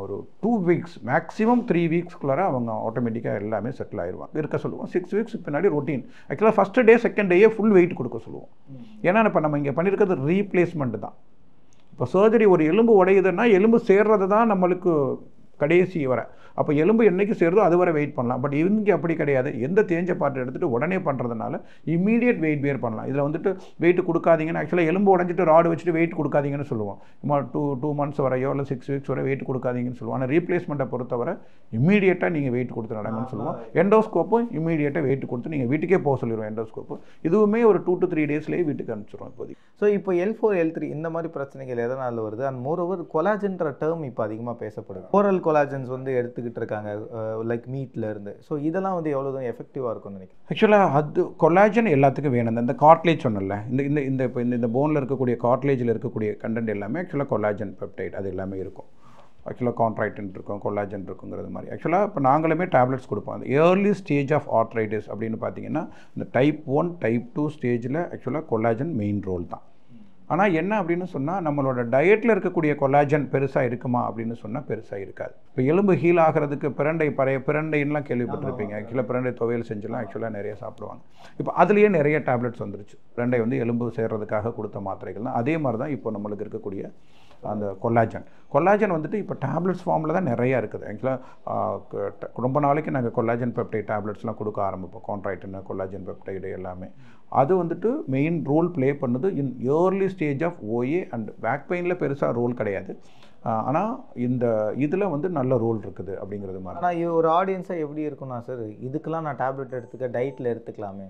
Speaker 1: ஒரு 2 weeks மேக்ஸிமம் 3 weeksக்குள்ளார அவங்க ஆட்டோமேட்டிக்காக எல்லாமே செட்டில் ஆயிடுவாங்க. இருக்க சொல்லுவோம். 6 weeks பின்னாடி ரொட்டீன். ஆக்சுவலாக ஃபஸ்ட்டு டே செகண்ட் டேயே ஃபுல் வெயிட் கொடுக்க சொல்லுவோம். ஏன்னா இப்போ நம்ம இங்கே பண்ணியிருக்கிறது ரீப்ளேஸ்மெண்ட் தான். இப்போ சர்ஜரி ஒரு எலும்பு உடையுதுன்னா எலும்பு சேர்றது தான் நம்மளுக்கு கடைசி வரை. அப்போ எலும்பு என்றைக்கு சேருதோ அது வரை வெயிட் பண்ணலாம். பட் இவங்க அப்படி கிடையாது. எந்த தேஞ்ச பார்ட் எடுத்துகிட்டு உடனே பண்ணுறதுனால இம்மீடியட் வெயிட் பேர் பண்ணலாம். இதில் வந்துட்டு வெயிட் கொடுக்காதீங்கன்னு ஆக்சுவலாக எலும்பு உடஞ்சிட்டு ராடு வச்சுட்டு வெயிட் கொடுக்காதீங்கன்னு சொல்லுவோம். சும்மா 2 months வரையோ இல்லை 6 weeks வரை வெயிட் கொடுக்காதீங்கன்னு சொல்லுவோம். ஆனால் ரீப்ளேஸ்மெண்ட்டை பொறுத்தவரை இம்மீடியட்டாக நீங்கள் வெயிட் கொடுத்து நடங்கன்னு சொல்லுவோம். எண்டோஸ்கோப்பும் இம்மீடியட்டாக வெயிட் கொடுத்து நீங்கள் வீட்டுக்கே போக சொல்லிடுவோம். எண்டோஸ்கோப்பு இதுவுமே ஒரு 2 to 3 days வீட்டுக்கு அனுப்பிச்சிடுவோம் இப்போதைக்கு.
Speaker 2: ஸோ இப்போ L4 L3 இந்த மாதிரி பிரச்சனைகள் எதனால் வருது? அண்ட் மோரோவர் கொலாஜன்ற டேர்ம் இப்போ அதிகமாக பேசப்படுது. ஓரல் கொலாஜன்ஸ் எடுத்துக்கிட்டு இருக்காங்க லைக் மீட்ல இருந்து. ஸோ இதெல்லாம் எவ்வளோ எஃபெக்டிவாக இருக்கும்னு நினைக்கிறேன்.
Speaker 1: ஆக்சுவலாக அது கொலாஜன் எல்லாத்துக்கும் வேணும். இந்த கார்ட்லேஜ் சொன்னல, இந்த போனில் இருக்கக்கூடிய கார்ட்லேஜில் இருக்கக்கூடிய கண்டென்ட் எல்லாமே ஆக்சுவலாக கொலாஜன் பெப்டைட் அது எல்லாமே இருக்கும். ஆக்சுவலாக கான்ட்ராக்டின் இருக்கும், கொலாஜன் இருக்குங்கிறது மாதிரி. ஆக்சுவலாக இப்போ நாங்களுமே டேப்லெட்ஸ் கொடுப்போம். அந்த ஏர்லி ஸ்டேஜ் ஆஃப் ஆர்த்ரைட்டிஸ் அப்படின்னு பார்த்தீங்கன்னா இந்த டைப் 1 டைப் 2 ஸ்டேஜில் ஆக்சுவலாக கொலாஜன் மெயின் ரோல் தான். ஆனால் என்ன அப்படின்னு சொன்னால் நம்மளோட டயட்டில் இருக்கக்கூடிய கொலாஜன் பெருசாக இருக்குமா அப்படின்னு சொன்னால் பெருசாக இருக்காது. இப்போ எலும்பு ஹீல் ஆகிறதுக்கு பிரண்டைன்லாம் கேள்விப்பட்டிருப்பீங்க. ஆக்சுவலாக பிரண்டை துவையல் செஞ்சுலாம் ஆக்சுவலாக நிறைய சாப்பிடுவாங்க. இப்போ அதுலேயே நிறைய டேப்லெட்ஸ் வந்துருச்சு. பிரண்டை வந்து எலும்பு சேர்றதுக்காக கொடுத்த மாத்திரைகள் தான். அதே மாதிரி தான் இப்போ நம்மளுக்கு இருக்கக்கூடிய அந்த கொல்லாஜன் வந்துட்டு இப்போ டேப்லெட்ஸ் ஃபார்மில் தான் நிறையா இருக்குது. ஆக்சுவலாக ரொம்ப நாளைக்கு நாங்கள் கொல்லாஜன் பெப்டைட் டேப்லெட்ஸ்லாம் கொடுக்க ஆரம்பிப்போம். கான்ட்ராக்டின் கொல்லாஜன் பெப்டைடு எல்லாமே அது வந்துட்டு மெயின் ரோல் ப்ளே பண்ணுது in early stage of OA and back பெயினில் பெருசாக ரோல் கிடையாது. ஆனால் இந்த இதில் வந்து நல்ல ரோல் இருக்குது அப்படிங்கிறது மாதிரி.
Speaker 2: ஆனால் ஒரு ஆடியன்ஸாக எப்படி இருக்கும்னா சார், இதுக்கெல்லாம் நான் டேப்லெட் எடுத்துக்க டயட்டில் எடுத்துக்கலாமே?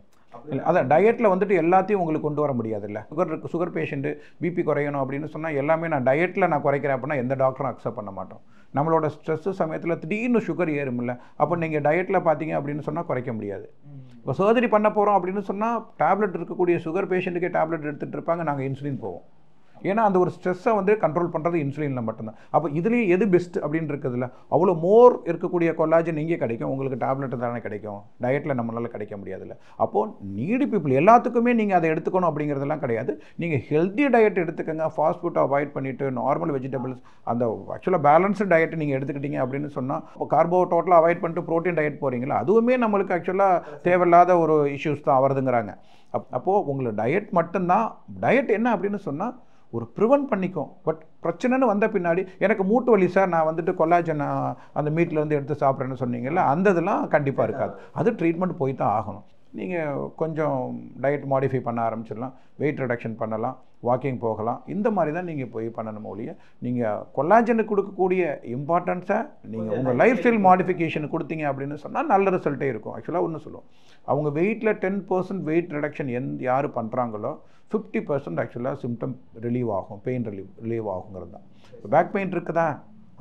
Speaker 1: இல்லை, அதான் டயட்டில் வந்துட்டு எல்லாத்தையும் உங்களுக்கு கொண்டு வர முடியாதுல்ல. சுகர் பேஷண்ட்டு பிபி குறையணும் அப்படின்னு சொன்னால் எல்லாமே நான் டயட்டில் நான் குறைக்கிறேன் அப்படின்னா எந்த டாக்டரும் அக்செப்ட் பண்ண மாட்டோம். நம்மளோட ஸ்ட்ரெஸ்ஸு சமயத்தில் திடீர்னு சுகர் ஏறுமில்ல, அப்போ நீங்கள் டயட்டில் பார்த்தீங்க அப்படின்னு சொன்னால் குறைக்க முடியாது. இப்போ சர்ஜரி பண்ண போகிறோம் அப்படின்னு சொன்னால் டேப்லெட் இருக்கக்கூடிய சுகர் பேஷண்ட்டுக்கே டேப்லெட் எடுத்துகிட்டு இருப்பாங்க, நாங்கள் இன்சுலின் போவோம். ஏன்னா அந்த ஒரு ஸ்ட்ரெஸ்ஸை வந்து கண்ட்ரோல் பண்ணுறது இன்சுலினில் மட்டும்தான். அப்போ இதுலேயே எது பெஸ்ட் அப்படின்னு இருக்குதுல்ல, அவ்வளோ மோர் இருக்கக்கூடிய கொல்லாஜன் இங்கே கிடைக்கும், உங்களுக்கு டேப்லெட்டு தானே கிடைக்கும், டயட்டில் நம்மளால் கிடைக்க முடியாதுல்ல. அப்போது நீடி பீப்புள் எல்லாத்துக்குமே நீங்கள் அதை எடுத்துக்கணும் அப்படிங்கிறதெல்லாம் கிடையாது. நீங்கள் ஹெல்த்தி டயட் எடுத்துக்கோங்க, ஃபாஸ்ட் ஃபுட்டை அவாய்ட் பண்ணிவிட்டு நார்மல் வெஜிடபிள்ஸ் அந்த ஆக்சுவலாக பேலன்ஸ்டு டயட் நீங்கள் எடுத்துக்கிட்டீங்க அப்படின்னு சொன்னால், இப்போ கார்போ டோட்டலாக அவாய்ட் பண்ணிட்டு ப்ரோட்டீன் டயட் போகிறீங்களா, அதுவுமே நம்மளுக்கு ஆக்சுவலாக தேவையில்லாத ஒரு இஷ்யூஸ் தான் வருதுங்கிறாங்க. அப்போது உங்களை டயட் மட்டும்தான். டயட் என்ன அப்படின்னு சொன்னால் ஒரு ப்ரிவென்ட் பண்ணிக்கும். பட் பிரச்சனைன்னு வந்த பின்னாடி எனக்கு மூட்டு வலி சார், நான் வந்துட்டு கொல்லாஜன் அந்த மீட்லேருந்து எடுத்து சாப்பிட்றேன்னு சொன்னீங்கல்ல, அந்த இதெல்லாம் கண்டிப்பாக இருக்காது. அது ட்ரீட்மெண்ட் போய் தான் ஆகணும். நீங்கள் கொஞ்சம் டயட் மாடிஃபை பண்ண ஆரம்பிச்சிடலாம், வெயிட் ரிடக்ஷன் பண்ணலாம், வாக்கிங் போகலாம். இந்த மாதிரி தான் நீங்கள் போய் பண்ணணும் ஒழிய, நீங்கள் கொல்லாஜனுக்கு கொடுக்கக்கூடிய இம்பார்ட்டன்ஸை நீங்கள் உங்கள் லைஃப் ஸ்டைல் மாடிஃபிகேஷன் கொடுத்தீங்க அப்படின்னு சொன்னால் நல்ல ரிசல்ட்டே இருக்கும். ஆக்சுவலாக ஒன்று சொல்லுவோம், அவங்க வெயிட்டில் 10% வெயிட் ரிடக்ஷன் யார் பண்ணுறாங்களோ 50% ஆக்சுவலாக சிம்டம் ரிலீவ் ஆகும், பெயின் ரிலீவ் ஆகுங்கிறது தான். இப்போ பேக் பெயின் இருக்குதா,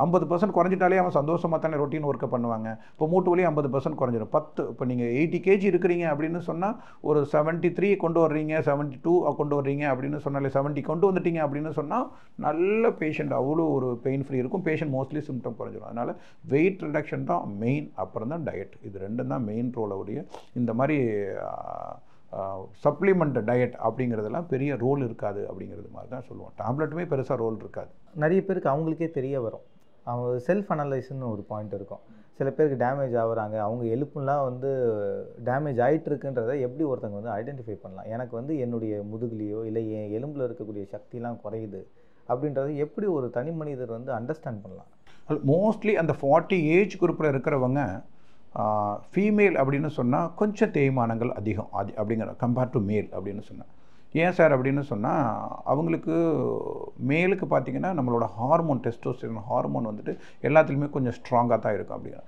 Speaker 1: 50% குறைஞ்சிட்டாலே அவன் சந்தோஷமாக தானே ரொட்டீன் ஒர்க்கை பண்ணுவாங்க. இப்போ மூட்டு வலி 50% குறைஞ்சிடும். இப்போ நீங்கள் 80 kg இருக்கிறீங்க அப்படின்னு சொன்னால் ஒரு 73 கொண்டு வர்றீங்க, 72 கொண்டு வர்றீங்க அப்படின்னு சொன்னாலே 70 கொண்டு வந்துட்டீங்க அப்படின்னு சொன்னால் நல்ல பேஷண்ட், அவ்வளோ ஒரு பெயின் ஃப்ரீ இருக்கும். பேஷண்ட் மோஸ்ட்லி சிம்டம் குறைஞ்சிடும். அதனால் வெயிட் ரிடக்ஷன் தான் மெயின், அப்புறம் தான் டயட். இது ரெண்டும் தான் மெயின் ரோலை உடைய. இந்த மாதிரி சப்ளிமெண்ட் டயட் அப்படிங்கிறதெல்லாம் பெரிய ரோல் இருக்காது அப்படிங்கிறது மாதிரி தான் சொல்லுவோம். டேப்லெட்டுமே பெருசாக ரோல் இருக்காது.
Speaker 2: நிறைய பேருக்கு அவங்களுக்கே தெரிய வரும். அவங்க செல்ஃப் அனலைஸ்ன்னு ஒரு பாயிண்ட் இருக்கும். சில பேருக்கு டேமேஜ் ஆகுறாங்க, அவங்க எலும்புலாம் வந்து டேமேஜ் ஆகிட்டு இருக்குன்றதை எப்படி ஒருத்தங்க வந்து ஐடென்டிஃபை பண்ணலாம்? எனக்கு வந்து என்னுடைய முதுகுலையோ இல்லை என் எலும்பில் இருக்கக்கூடிய சக்திலாம் குறையுது அப்படின்றத எப்படி ஒரு தனி மனிதர் வந்து அண்டர்ஸ்டாண்ட் பண்ணலாம்?
Speaker 1: மோஸ்ட்லி அந்த 40 ஏஜ் குரூப்பில் இருக்கிறவங்க ஃபீமேல் அப்படின்னு சொன்னால் கொஞ்சம் தேய்மானங்கள் அதிகம் அப்படிங்கிற கம்பேர்ட் டு மேல் அப்படின்னு சொன்னால். ஏன் சார் அப்படின்னு சொன்னால், அவங்களுக்கு மேலுக்கு பார்த்திங்கன்னா நம்மளோட ஹார்மோன், டெஸ்டோஸ்டெரான் ஹார்மோன் வந்துட்டு எல்லாத்துலேயுமே கொஞ்சம் ஸ்ட்ராங்காக தான் இருக்கும் அப்படிங்கிற.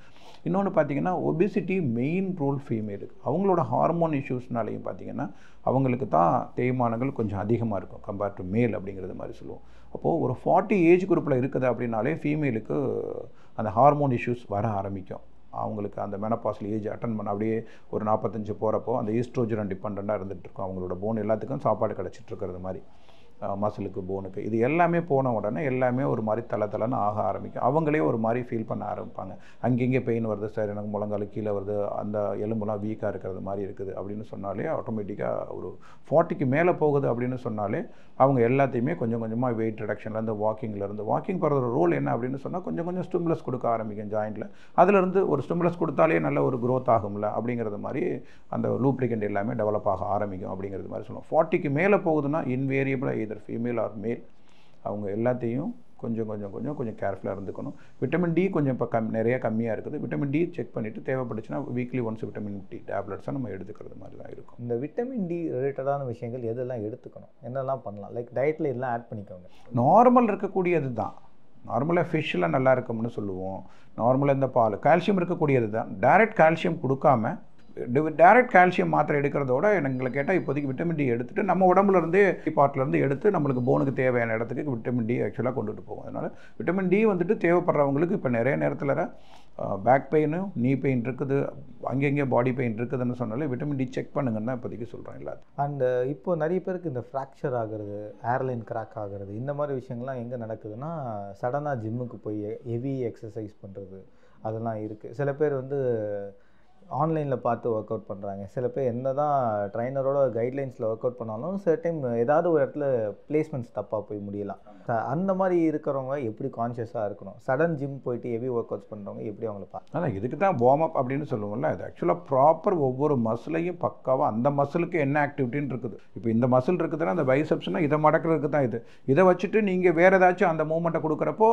Speaker 1: இன்னொன்று பார்த்திங்கன்னா ஒபிசிட்டி மெயின் ரோல் ஃபீமேலுக்கு. அவங்களோட ஹார்மோன் இஷ்யூஸ்னாலையும் பார்த்திங்கன்னா அவங்களுக்கு தான் தேய்மானங்கள் கொஞ்சம் அதிகமாக இருக்கும் கம்பேர்ட் டு மேல் அப்படிங்கிறது மாதிரி சொல்லுவோம். அப்போது ஒரு 40 ஏஜ் குரூப்பில் இருக்குது அப்படின்னாலே ஃபீமேலுக்கு அந்த ஹார்மோன் இஷ்யூஸ் வர ஆரம்பிக்கும். அவங்களுக்கு அந்த மெனபாஸில் ஏஜ் அட்டன் பண்ண அப்படியே ஒரு 45 போகிறப்போ அந்த ஈஸ்ட்ரோஜன் டிபெண்ட்டாக இருந்துகிட்டு இருக்கும். அவங்களோட போன் எல்லாத்துக்கும் சாப்பாடு கிடச்சிட்டு இருக்கிறது மாதிரி, மசிலுக்கு, போனுக்கு, இது எல்லாமே போன உடனே எல்லாமே ஒரு மாதிரி தலை ஆக ஆரம்பிக்கும். அவங்களே ஒரு மாதிரி ஃபீல் பண்ண ஆரம்பிப்பாங்க. அங்கங்கே பெயின் வருது சார், எனக்கு முழங்கால் கீழே வருது, அந்த எலும்புலாம் வீக்காக இருக்கிறது மாதிரி இருக்குது அப்படின்னு சொன்னாலே ஆட்டோமேட்டிக்காக ஒரு 40க்கு மேலே போகுது அப்படின்னு சொன்னாலே அவங்க எல்லாத்தையுமே கொஞ்சம் கொஞ்சமாக வெயிட் ரிடக்ஷன்லேருந்து வாக்கிங் போகிற ரோல் என்ன அப்படின்னு சொன்னால் கொஞ்சம் கொஞ்சம் ஸ்டிமுலஸ் கொடுக்க ஆரம்பிக்கும் ஜாயிண்டில். அதிலிருந்து ஒரு ஸ்டிமுலஸ் கொடுத்தாலே நல்ல ஒரு க்ரோத் ஆகும்ல அப்படிங்கிறது மாதிரி அந்த லூப்ரிகண்ட் எல்லாமே டெவலப் ஆக ஆரம்பிக்கும் அப்படிங்கிறது மாதிரி சொல்லுவோம். 40க்கு மேலே போகுதுன்னா இன்வேரியபிளாக either ஃபீமேல் ஆர் மேல் அவங்க எல்லாத்தையும் கொஞ்சம் கேர்ஃபுல்லாக இருந்துக்கணும். விட்டமின் டி கொஞ்சம் இப்போ நிறைய கம்மியாக இருக்குது. விட்டமின் டி செக் பண்ணிவிட்டு தேவைப்பட்டுச்சுன்னா வீக்லி ஒன்ஸ் விட்டமின் டி டேப்லெட்ஸாக நம்ம எடுத்துக்கிறது மாதிரி தான் இருக்கும்.
Speaker 2: இந்த விட்டமின் டி ரிலேட்டடான விஷயங்கள் எதெல்லாம் எடுத்துக்கணும், என்னெல்லாம் பண்ணலாம்? லைக் டயட்டில் இதெல்லாம் ஆட் பண்ணிக்கோங்க.
Speaker 1: நார்மல் இருக்கக்கூடியது தான். நார்மலாக ஃபிஷ்ஷெலாம் நல்லா இருக்கும்னு சொல்லுவோம். நார்மலாக இந்த பால் கால்சியம் இருக்கக்கூடியது தான். டைரக்ட் கால்சியம் கொடுக்காம டைரக்ட் கால்சியம் மாத்திரை எடுக்கிறதோட எங்களை கேட்டால் இப்போதைக்கு விட்டமின் டி எடுத்துகிட்டு நம்ம உடம்புலேருந்தே பார்ட்லேருந்து எடுத்து நம்மளுக்கு போனுக்கு தேவையான இடத்துக்கு விட்டமின் டி ஆக்சுவலாக கொண்டுட்டு போவோம். அதனால் விட்டமின் டி வந்துட்டு தேவைப்படுறவங்களுக்கு இப்போ நிறைய நேரத்தில் பேக் பெயினும் நீ பெயின் இருக்குது, அங்கங்கே பாடி பெயின் இருக்குதுன்னு சொன்னாலே விட்டமின் டி செக் பண்ணுங்கன்னு தான் இப்போதைக்கு சொல்கிறேன் எல்லாத்தையும்.
Speaker 2: அண்டு இப்போது நிறைய பேருக்கு இந்த ஃப்ராக்சர் ஆகிறது, ஏர்லைன் கிராக் ஆகிறது, இந்த மாதிரி விஷயங்கள்லாம் எங்கே நடக்குதுன்னா சடனாக ஜிம்முக்கு போய் ஹெவி எக்ஸசைஸ் பண்ணுறது அதெல்லாம் இருக்குது. சில பேர் வந்து ஆன்லைனில் பார்த்து ஒர்க் அவுட் பண்ணுறாங்க. சில பேர் என்ன தான் ட்ரைனரோட கைட்லைன்ஸில் ஒர்க் அவுட் பண்ணாலும் சில டைம் ஏதாவது ஒரு இடத்துல பிளேஸ்மெண்ட்ஸ் தப்பாக போய் முடியலாம். அந்த மாதிரி இருக்கிறவங்க எப்படி கான்ஷியஸாக இருக்கணும்? சடன் ஜிம் போயிட்டு ஹெவி ஒர்க் அவுட்ஸ் பண்ணுறவங்க எப்படி அவங்கள
Speaker 1: அதான் இதுக்கு தான் வார்ம் அப் அப்படின்னு சொல்லுவோம்ல. அது ஆக்சுவலாக ப்ராப்பர் ஒவ்வொரு மசிலையும் பக்காவாக அந்த மசிலுக்கு என்ன ஆக்டிவிட்டின்னு இருக்குது. இப்போ இந்த மசில் இருக்குதுன்னா அந்த பைசெப்ஸ்னால் இதை மடக்கிறதுக்கு தான் இது. இதை வச்சுட்டு நீங்கள் வேறு ஏதாச்சும் அந்த மூமெண்ட்டை கொடுக்குறப்போ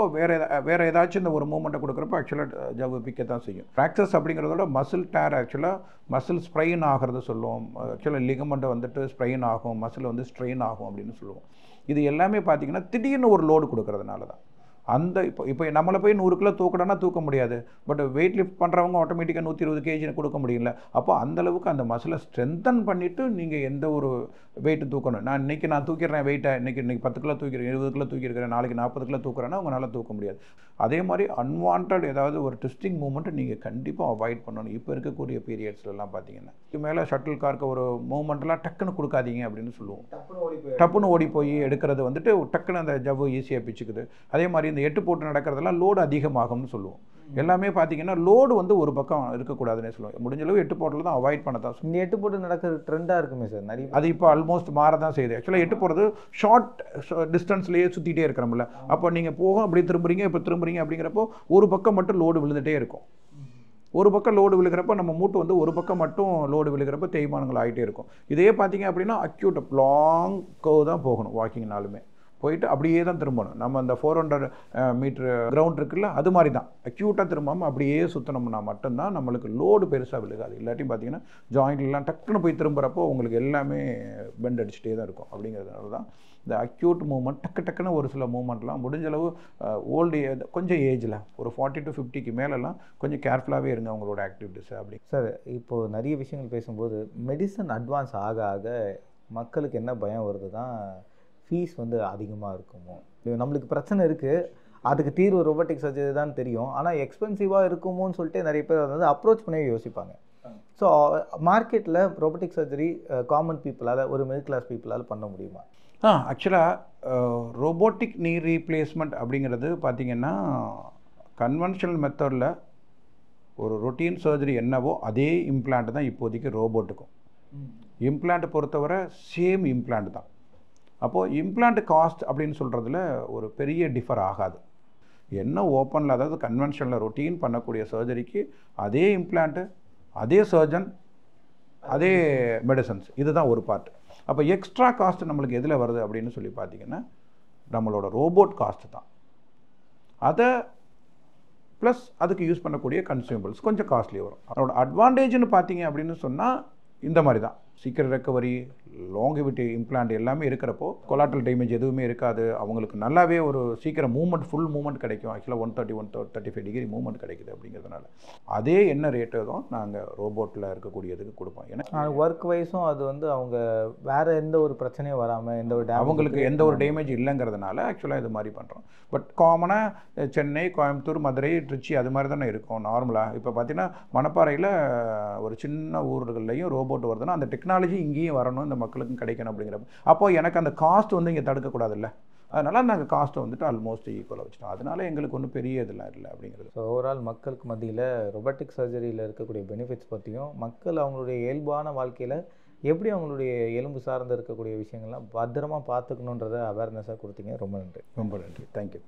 Speaker 1: வேறு ஏதாச்சும் இந்த ஒரு மூமெண்ட்டை கொடுக்குறப்போ ஆக்சுவலாக ஜவ்வு பிக்க தான் செய்யும். ஃப்ராக்சர்ஸ் அப்படிங்கிறதோட மசில் டேர் ஆக்சுவலாக மசில் ஸ்ப்ரெயின் ஆகிறது சொல்லுவோம். ஆக்சுவலாக லிகமெண்ட்டை வந்துட்டு ஸ்ப்ரெயின் ஆகும், மசில் வந்து ஸ்ட்ரெயின் ஆகும் அப்படின்னு சொல்லுவோம். இது எல்லாமே பார்த்தீங்கன்னா திடீர்னு ஒரு லோடு கொடுக்கறதுனால தான். அந்த இப்போ நம்மளை போய் 100 கிலோ தூக்கணும்னா தூக்க முடியாது. பட் வெயிட் லிஃப்ட் பண்ணுறவங்க ஆட்டோமேட்டிக்காக 120 கேஜி கொடுக்க முடியல. அப்போ அந்தளவுக்கு அந்த மசிலை ஸ்ட்ரென்தன் பண்ணிவிட்டு நீங்கள் எந்த ஒரு வெயிட்டு தூக்கணும். இன்றைக்கி நான் தூக்கிடுறேன் வெயிட்டை, இன்றைக்கி 10 கிலோ தூக்கிறேன், 20 கிலோ தூக்கியிருக்கிறேன், நாளைக்கு 40 கிலோ தூக்குறேன்னா உங்களால் தூக்க முடியாது. அதே மாதிரி அன்வான்ட் ஏதாவது ஒரு ட்விஸ்டிங் மூமெண்ட்டை நீங்கள் கண்டிப்பாக அவாய்ட் பண்ணணும். இப்போ இருக்கக்கூடிய பீரியட்ஸ்லாம் பார்த்தீங்கன்னா இது மேலே ஷட்டில் கார்க்கு ஒரு மூமெண்ட்லாம் டக்குன்னு கொடுக்காதீங்க அப்படின்னு சொல்லுவோம். டப்புன்னு ஓடி போய் எடுக்கிறது வந்துட்டு டக்குன்னு அந்த ஜவ்வு ஈஸியாக பிச்சுக்குது. அதே மாதிரி இந்த 8 போட்டு நடக்கிறதெல்லாம் லோடு அதிகமாகும்னு சொல்லுவோம். எல்லாமே பார்த்தீங்கன்னா லோடு வந்து ஒரு பக்கம் இருக்கக்கூடாதுன்னு சொல்லுவோம். முடிஞ்சளவு 8 போட்டில் தான் அவாய்ட் பண்ண தான்.
Speaker 2: இந்த 8 போட்டு நடக்கிற ட்ரெண்டாக இருக்குமே சார் நிறைய.
Speaker 1: அது இப்போ ஆல்மோஸ்ட் மாற தான் செய்யுது. ஆக்சுவலாக 8 போகிறது ஷார்ட் டிஸ்டன்ஸ்லேயே சுற்றிட்டே இருக்கிறோம்ல. அப்போ நீங்கள் போகும் அப்படி திரும்புறீங்க, இப்போ திரும்புறீங்க அப்படிங்கிறப்போ ஒரு பக்கம் மட்டும் லோடு விழுந்துகிட்டே இருக்கும். ஒரு பக்கம் லோடு விழுகிறப்ப நம்ம மூட்டு வந்து ஒரு பக்கம் மட்டும் லோடு விழுகிறப்ப தேய்மானங்கள் ஆகிட்டே இருக்கும். இதே பார்த்தீங்க அப்படின்னா அக்யூட் லாங் கர்வ் தான் போகணும். வாக்கிங்னாலுமே போயிட்டு அப்படியே தான் திரும்பணும். நம்ம அந்த 400 மீட்ரு கிரவுண்ட் இருக்குல்ல, அது மாதிரி தான் அக்யூட்டாக திரும்பாமல் அப்படியே சுற்றினோம்னா மட்டும்தான் நம்மளுக்கு லோடு பெருசாக விழுகாது. இல்லாட்டி பார்த்தீங்கன்னா ஜாயிண்ட்லாம் டக்குன்னு போய் திரும்புகிறப்போ உங்களுக்கு எல்லாமே பெண்ட் அடிச்சுட்டே தான் இருக்கும். அப்படிங்கிறதுனால தான் இந்த அக்யூட் மூவ்மெண்ட் டக்குன்னு ஒரு சில மூவ்மெண்ட்லாம் முடிஞ்சளவு ஓல்டு கொஞ்சம் ஏஜில் ஒரு 40 to 50க்கு மேலெல்லாம் கொஞ்சம் கேர்ஃபுல்லாகவே இருங்க அவங்களோட ஆக்டிவிட்டீஸ். அப்படி
Speaker 2: சார் இப்போது நிறைய விஷயங்கள் பேசும்போது மெடிசன் அட்வான்ஸ் ஆக ஆக மக்களுக்கு என்ன பயம் வருது தான், ஃபீஸ் வந்து அதிகமாக இருக்குமோ, நம்மளுக்கு பிரச்சனை இருக்குது, அதுக்கு தீர்வு ரோபோட்டிக் சர்ஜரி தான் தெரியும், ஆனால் எக்ஸ்பென்சிவாக இருக்குமோன்னு சொல்லிட்டு நிறைய பேர் வந்து அப்ரோச் பண்ணி யோசிப்பாங்க. ஸோ மார்க்கெட்டில் ரோபோட்டிக் சர்ஜரி காமன் பீப்புளால், ஒரு மிடில் கிளாஸ் பீப்புளால் பண்ண முடியுமா?
Speaker 1: ஆக்சுவலாக ரோபோட்டிக் நீ ரீப்ளேஸ்மெண்ட் அப்படிங்கிறது பார்த்திங்கன்னா கன்வென்ஷனல் மெத்தடில் ஒரு ரொட்டீன் சர்ஜரி என்னவோ அதே இம்ப்ளான்ட் தான் இப்போதைக்கு ரோபோட்டுக்கும். இம்ப்ளான்ட் பொறுத்தவரை சேம் இம்ப்ளான்ட் தான். அப்போது இம்ப்ளான்ட் காஸ்ட் அப்படின்னு சொல்கிறதுல ஒரு பெரிய டிஃபர் ஆகாது. என்ன ஓப்பனில் அதாவது கன்வென்ஷனில் ரொட்டீன் பண்ணக்கூடிய சர்ஜரிக்கு அதே இம்ப்ளான்ட்டு, அதே சர்ஜன், அதே மெடிசன்ஸ், இதுதான் ஒரு பார்ட். அப்போ எக்ஸ்ட்ரா காஸ்ட் நம்மளுக்கு எதில் வருது அப்படின்னு சொல்லி பார்த்தீங்கன்னா நம்மளோட ரோபோட் காஸ்ட் தான். அதை ப்ளஸ் அதுக்கு யூஸ் பண்ணக்கூடிய கன்சியூமபிள்ஸ் கொஞ்சம் காஸ்ட்லி வரும். அதோட அட்வான்டேஜ்னு பார்த்தீங்க அப்படின்னு சொன்னால் இந்த மாதிரி தான் சீக்கிரம் ரெக்கவரி, லாங்கிவிட்டி இம்ப்ளான்ட் எல்லாமே இருக்கிறப்போ கொலாட்ரல் டேமேஜ் எதுவுமே இருக்காது. அவங்களுக்கு நல்லாவே ஒரு சீக்கிரம் மூவ்மெண்ட், ஃபுல் மூவ்மெண்ட் கிடைக்கும். ஆக்சுவலாக 135 டிகிரி மூவ்மெண்ட் கிடைக்குது. அப்படிங்கிறதுனால அதே என்ன ரேட்டு தான் நாங்கள் ரோபோட்டில் இருக்கக்கூடியதுக்கு கொடுப்போம். ஏன்னா
Speaker 2: ஒர்க் வைஸும் அது வந்து அவங்க வேறு எந்த ஒரு பிரச்சனையும் வராமல், எந்த ஒரு
Speaker 1: அவங்களுக்கு எந்த ஒரு டேமேஜ் இல்லைங்கிறதுனால ஆக்சுவலாக இது மாதிரி பண்ணுறோம். பட் காமனாக சென்னை, கோயம்புத்தூர், மதுரை, திருச்சி அது மாதிரி தானே இருக்கும் நார்மலாக. இப்போ பார்த்தீங்கன்னா மணப்பாறையில் ஒரு சின்ன ஊர்கள்லையும் ரோபோட் வருதுன்னா அந்த டெக்னாலஜி இங்கேயும் வரணும், இந்த மக்களுக்கும் கிடைக்கணும் அப்படிங்கிறப்ப அப்போது எனக்கு அந்த காஸ்ட் வந்து இங்கே தடுக்கக்கூடாதுல்ல. அதனால் நாங்கள் காஸ்ட்டை வந்துட்டு ஆல்மோஸ்ட் ஈக்குவலாக வச்சுட்டோம். அதனால எங்களுக்கு ஒன்றும் பெரிய இதெல்லாம் இல்லை அப்படிங்கிறது.
Speaker 2: ஸோ ஓவரால் மக்களுக்கு மத்தியில் ரொபோட்டிக் சர்ஜரியில் இருக்கக்கூடிய பெனிஃபிட்ஸ் பற்றியும், மக்கள் அவங்களுடைய இயல்பான வாழ்க்கையில் எப்படி அவங்களுடைய எலும்பு சார்ந்து இருக்கக்கூடிய விஷயங்கள்லாம் பத்திரமா பார்த்துக்கணுன்றதை அவேர்னஸாக கொடுத்தீங்க. ரொம்ப நன்றி.
Speaker 1: ரொம்ப நன்றி. தேங்க்யூ.